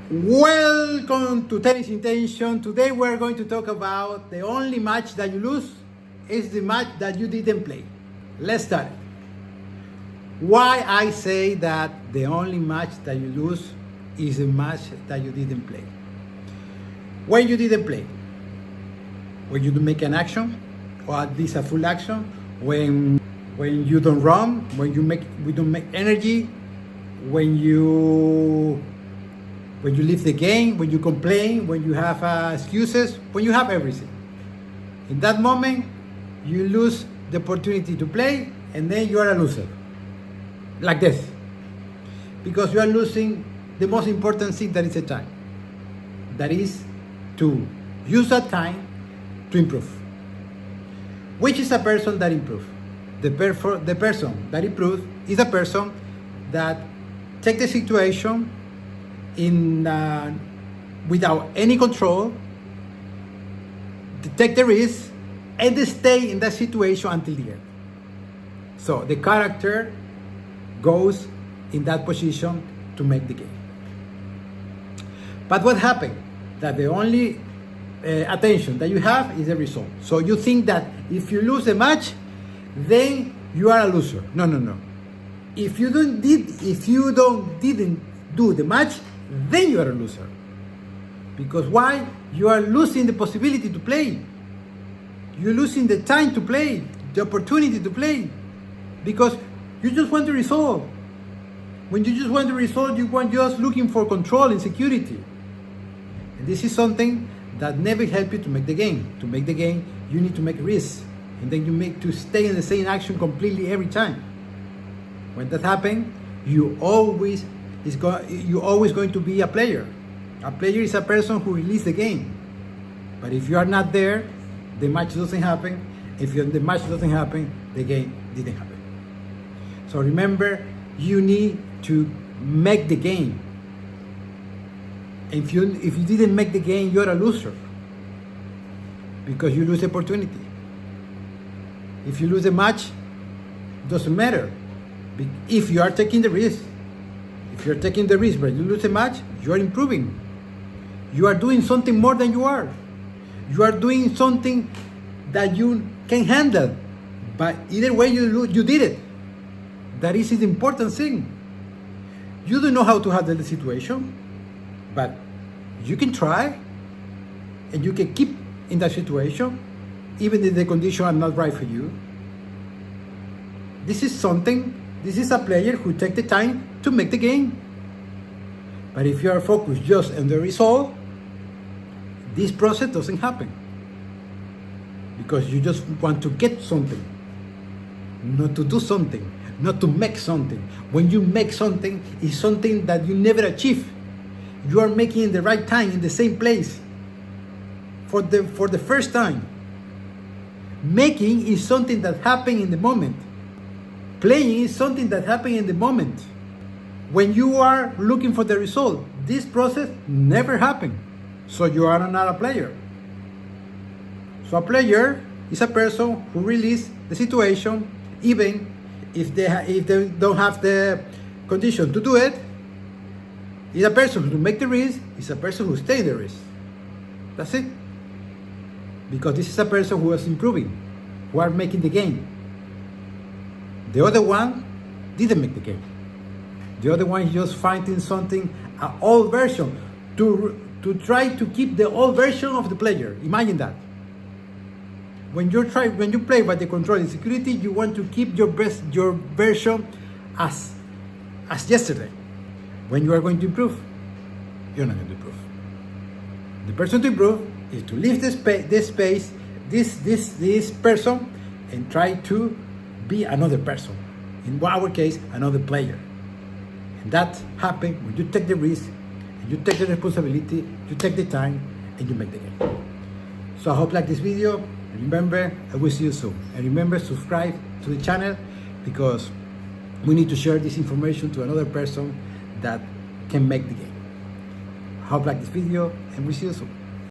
Welcome to Tennis Intention. Today we're going to talk about the only match that you lose is the match that you didn't play. Let's start. Why I say that the only match that you lose is a match that you didn't play. When you didn't play, when you don't make an action, or at least a full action, when you don't run, we don't make energy, when you leave the game, when you complain, when you have excuses, when you have everything. In that moment, you lose the opportunity to play, and then you are a loser. Like this. Because you are losing the most important thing, that is the time. That is to use that time to improve. Which is a person that improves? The person that improves is a person that takes the situation without any control, to take the risk, and to stay in that situation until the end. So the character goes in that position to make the game. But what happened? That the only attention that you have is the result. So you think that if you lose a match, then you are a loser. No. If you didn't do the match, then you are a loser. Because why? You are losing the possibility to play. You're losing the time to play, the opportunity to play. Because you just want the result. When you just want the result, you want just looking for control and security. And this is something that never helps you to make the game. To make the game, you need to make risks. And then you make to stay in the same action completely every time. When that happens, you're always going to be a player. A player is a person who releases the game. But if you are not there, the match doesn't happen. If the match doesn't happen, the game didn't happen. So remember, you need to make the game. If you didn't make the game, you're a loser. Because you lose the opportunity. If you lose a match, it doesn't matter. If you are taking the risk, but you lose a match, you are improving. You are doing something more than you are. You are doing something that you can handle. But either way you did it. That is the important thing. You don't know how to handle the situation, but you can try, and you can keep in that situation, even if the conditions are not right for you. This is a player who takes the time to make the game. But if you are focused just on the result, this process doesn't happen. Because you just want to get something, not to do something, not to make something. When you make something, it's something that you never achieve. You are making in the right time, in the same place, for the first time. Making is something that happens in the moment. Playing is something that happens in the moment. When you are looking for the result, this process never happens. So you are not a player. So a player is a person who releases the situation, even if they don't have the condition to do it. It's a person who make the risk. It's a person who stays the risk. That's it. Because this is a person who is improving, who are making the game. The other one didn't make the game. The other one is just finding something, an old version, to try to keep the old version of the player. Imagine that. When you play by the control and security, you want to keep your version as yesterday. When you are going to improve, you're not going to improve. The person to improve is to leave this person, and try to be another person. In our case, another player. And that happens when you take the risk, and you take the responsibility, you take the time, and you make the game. So I hope you like this video. Remember, I will see you soon. And remember, subscribe to the channel, because we need to share this information to another person that can make the game. I hope you like this video, and we'll see you soon.